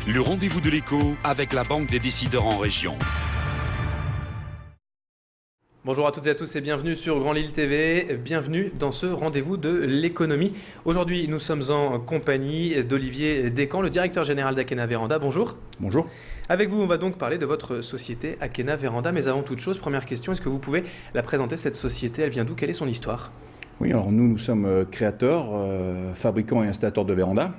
Le rendez-vous de l'écho avec la Banque des décideurs en région. Bonjour à toutes et à tous et bienvenue sur Grand Lille TV, bienvenue dans ce rendez-vous de l'économie. Aujourd'hui, nous sommes en compagnie d'Olivier Descamps, le directeur général d'Akena Véranda. Bonjour. Bonjour. Avec vous, on va donc parler de votre société Akena Véranda. Mais avant toute chose, première question, est-ce que vous pouvez la présenter, cette société? Elle vient d'où? Quelle est son histoire? Oui, alors nous sommes créateurs, fabricants et installateurs de vérandas.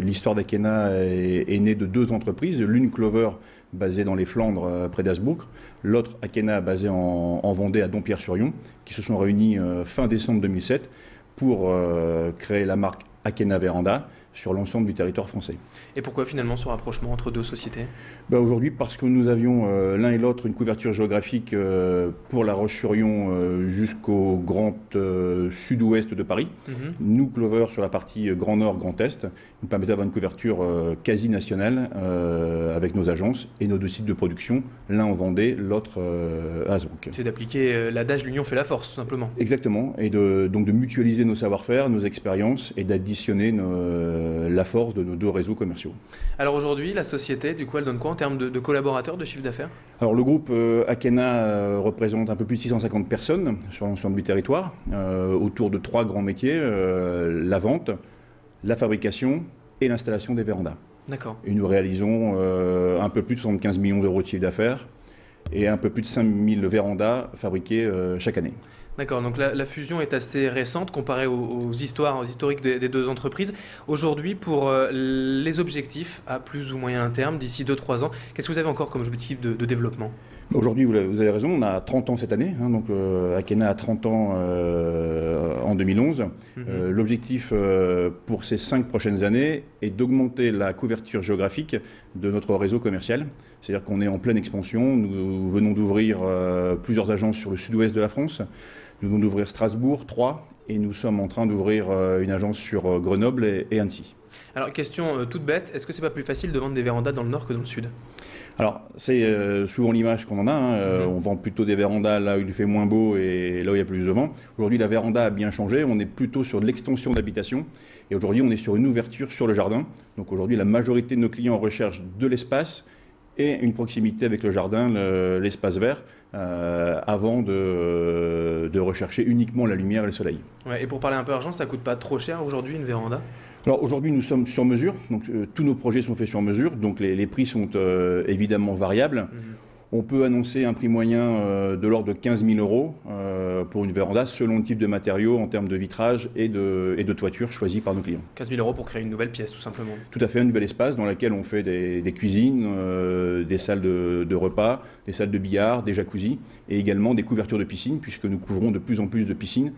L'histoire d'Akena est née de deux entreprises, l'une Clover basée dans les Flandres près d'Hazebrouck, l'autre Akena basée en Vendée à Dompierre-sur-Yon, qui se sont réunis fin décembre 2007 pour créer la marque Akena Véranda sur l'ensemble du territoire français. Et pourquoi finalement ce rapprochement entre deux sociétés? Aujourd'hui, parce que nous avions l'un et l'autre une couverture géographique pour La Roche-sur-Yon jusqu'au grand sud-ouest de Paris. Nous, Clover, sur la partie Grand Nord, Grand Est, nous permettait d'avoir une couverture quasi nationale avec nos agences et nos deux sites de production, l'un en Vendée, l'autre à Hazebrouck. C'est d'appliquer l'adage l'union fait la force, tout simplement. Exactement, et donc de mutualiser nos savoir-faire, nos expériences et d'additionner la force de nos deux réseaux commerciaux. Alors aujourd'hui, la société, du coup, elle donne quoi en termes de collaborateurs, de chiffre d'affaires? Alors le groupe Akena représente un peu plus de 650 personnes sur l'ensemble du territoire, autour de trois grands métiers, la vente, la fabrication et l'installation des vérandas. D'accord. Et nous réalisons un peu plus de 75 millions d'euros de chiffre d'affaires et un peu plus de 5000 vérandas fabriquées chaque année. D'accord, donc la fusion est assez récente comparée aux historiques des deux entreprises. Aujourd'hui, pour les objectifs à plus ou moyen terme, d'ici 2-3 ans, qu'est-ce que vous avez encore comme objectif de développement? Aujourd'hui, vous avez raison, on a 30 ans cette année, donc Akena a 30 ans en 2011. L'objectif pour ces 5 prochaines années est d'augmenter la couverture géographique de notre réseau commercial. C'est-à-dire qu'on est en pleine expansion, nous venons d'ouvrir plusieurs agences sur le sud-ouest de la France. Nous venons d'ouvrir Strasbourg, Troyes, et nous sommes en train d'ouvrir une agence sur Grenoble et Annecy. Alors, question toute bête, est-ce que c'est pas plus facile de vendre des vérandas dans le nord que dans le sud? Alors, c'est souvent l'image qu'on en a. On vend plutôt des vérandas là où il fait moins beau et là où il y a plus de vent. Aujourd'hui, la véranda a bien changé. On est plutôt sur de l'extension d'habitation. Et aujourd'hui, on est sur une ouverture sur le jardin. Donc aujourd'hui, la majorité de nos clients recherchent de l'espace et une proximité avec le jardin, l'espace vert, avant de rechercher uniquement la lumière et le soleil. Ouais, et pour parler un peu argent, ça ne coûte pas trop cher aujourd'hui une véranda? Alors aujourd'hui, nous sommes sur mesure, donc tous nos projets sont faits sur mesure, donc les prix sont évidemment variables. On peut annoncer un prix moyen de l'ordre de 15 000 euros pour une véranda selon le type de matériaux en termes de vitrage et de toiture choisis par nos clients. 15 000 euros pour créer une nouvelle pièce tout simplement? Tout à fait, un nouvel espace dans lequel on fait des cuisines, des salles de repas, des salles de billard, des jacuzzis et également des couvertures de piscine puisque nous couvrons de plus en plus de piscines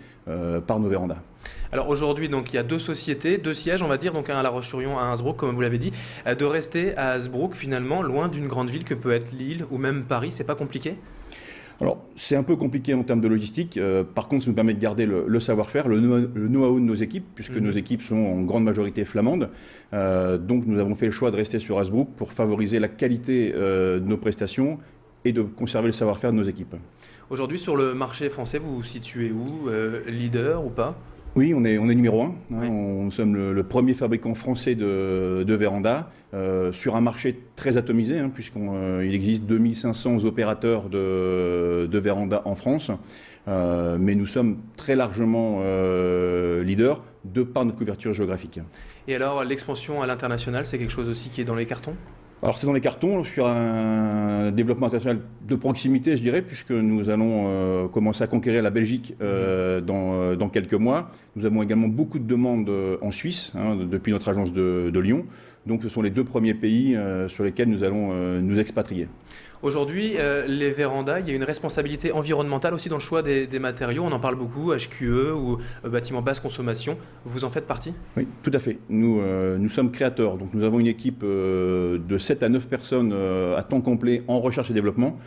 par nos vérandas. Alors aujourd'hui, donc il y a deux sociétés, deux sièges, on va dire, donc un à La Roche-sur-Yon, un à Hazebrouck, comme vous l'avez dit. De rester à Hazebrouck, finalement, loin d'une grande ville que peut être Lille ou même Paris, c'est pas compliqué? Alors, c'est un peu compliqué en termes de logistique. Par contre, ça nous permet de garder le savoir-faire, le know-how de nos équipes, puisque nos équipes sont en grande majorité flamandes. Donc, nous avons fait le choix de rester sur Hazebrouck pour favoriser la qualité de nos prestations et de conserver le savoir-faire de nos équipes. Aujourd'hui, sur le marché français, vous vous situez où? Leader ou pas? Oui, on est numéro 1. Oui. Nous sommes le premier fabricant français de vérandas sur un marché très atomisé, puisqu'il existe 2500 opérateurs de vérandas en France. Mais nous sommes très largement leaders de par notre couverture géographique. Et alors, l'expansion à l'international, c'est quelque chose aussi qui est dans les cartons? Alors c'est dans les cartons, sur un développement international de proximité, je dirais, puisque nous allons commencer à conquérir la Belgique dans quelques mois. Nous avons également beaucoup de demandes en Suisse, depuis notre agence de Lyon. Donc ce sont les deux premiers pays sur lesquels nous allons nous expatrier. Aujourd'hui, les vérandas, il y a une responsabilité environnementale aussi dans le choix des matériaux. On en parle beaucoup, HQE ou bâtiments basse consommation. Vous en faites partie? Oui, tout à fait. Nous sommes créateurs. Donc nous avons une équipe de 7 à 9 personnes à temps complet en recherche et développement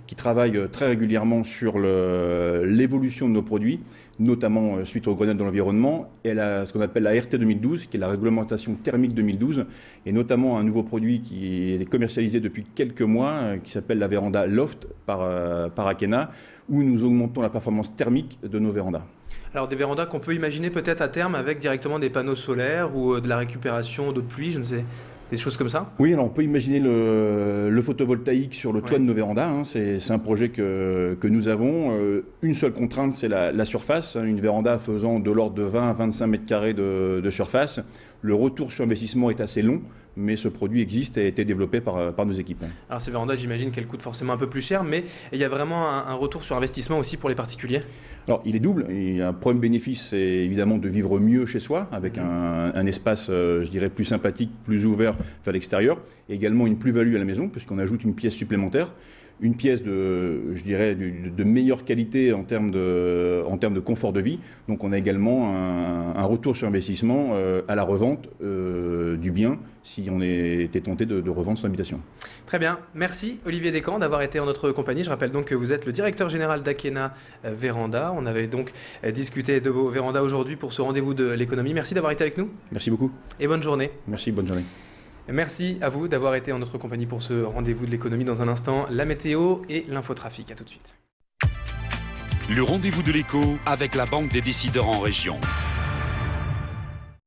qui travaillent très régulièrement sur l'évolution de nos produits, notamment suite au Grenelle de l'environnement et ce qu'on appelle la RT 2012, qui est la réglementation thermique 2012, et notamment un nouveau produit qui est commercialisé depuis quelques mois, qui s'appelle la véranda Loft par Akena, où nous augmentons la performance thermique de nos vérandas. Alors des vérandas qu'on peut imaginer peut-être à terme avec directement des panneaux solaires ou de la récupération d'eau de pluie, je ne sais. des choses comme ça? Oui, alors on peut imaginer le photovoltaïque sur le toit de nos vérandas. Hein. C'est un projet que nous avons. Une seule contrainte, c'est la surface. Une véranda faisant de l'ordre de 20 à 25 mètres carrés de surface. Le retour sur investissement est assez long, mais ce produit existe et a été développé par nos équipes. Alors ces vérandas, j'imagine qu'elles coûtent forcément un peu plus cher, mais il y a vraiment un retour sur investissement aussi pour les particuliers? Alors il est double. Il y a un premier bénéfice, c'est évidemment de vivre mieux chez soi, avec un espace, je dirais, plus sympathique, plus ouvert vers l'extérieur. Et également une plus-value à la maison, puisqu'on ajoute une pièce supplémentaire. Une pièce je dirais, de meilleure qualité en termes de confort de vie. Donc on a également un retour sur investissement à la revente du bien, si on était tenté de revendre son habitation. Très bien, merci Olivier Descamps d'avoir été en notre compagnie. Je rappelle donc que vous êtes le directeur général d'Akena Véranda. On avait donc discuté de vos vérandas aujourd'hui pour ce rendez-vous de l'économie. Merci d'avoir été avec nous. Merci beaucoup. Et bonne journée. Merci, bonne journée. Merci à vous d'avoir été en notre compagnie pour ce rendez-vous de l'économie. Dans un instant, la météo et l'infotrafic. À tout de suite. Le rendez-vous de l'écho avec la Banque des décideurs en région.